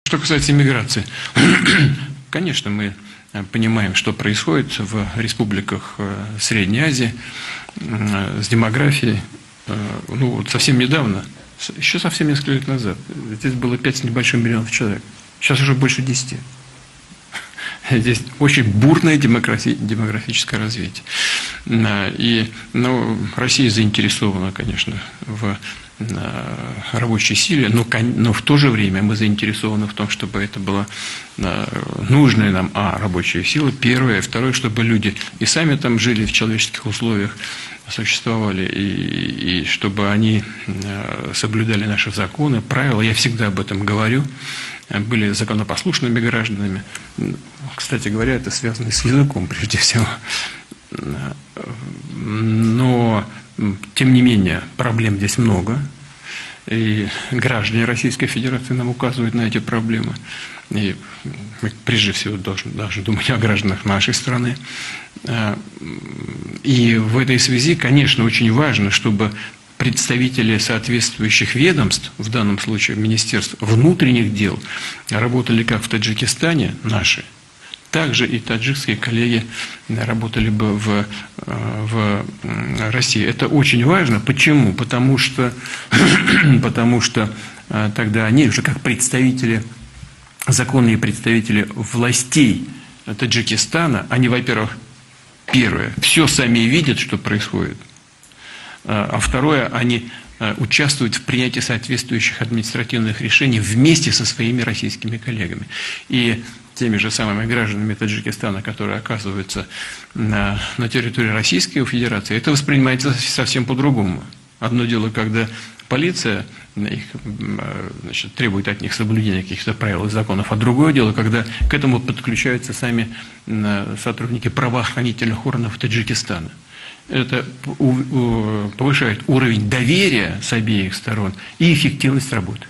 Что касается иммиграции, конечно, мы понимаем, что происходит в республиках Средней Азии с демографией. Ну, вот совсем недавно, еще совсем несколько лет назад, здесь было 5 с небольшим миллионов человек. Сейчас уже больше 10. Здесь очень бурное демографическое развитие. И Россия заинтересована, конечно, в рабочей силе, но в то же время мы заинтересованы в том, чтобы это была нужная нам рабочая сила, первое, второе, чтобы люди и сами там жили в человеческих условиях, существовали, и чтобы они соблюдали наши законы, правила. Я всегда об этом говорю. Были законопослушными гражданами. Кстати говоря, это связано с языком, прежде всего. Но, тем не менее, проблем здесь много. И граждане Российской Федерации нам указывают на эти проблемы. И мы, прежде всего, должны думать о гражданах нашей страны. И в этой связи, конечно, очень важно, чтобы представители соответствующих ведомств, в данном случае Министерств внутренних дел, работали как в Таджикистане наши, также и таджикские коллеги работали бы в России. Это очень важно. Почему? Потому что тогда они уже как представители, законные представители властей Таджикистана, они, во-первых, первое, все сами видят, что происходит. А второе, они участвуют в принятии соответствующих административных решений вместе со своими российскими коллегами. И теми же самыми гражданами Таджикистана, которые оказываются на территории Российской Федерации, это воспринимается совсем по-другому. Одно дело, когда полиция требует от них соблюдения каких-то правил и законов, а другое дело, когда к этому подключаются сами сотрудники правоохранительных органов Таджикистана. Это повышает уровень доверия с обеих сторон и эффективность работы.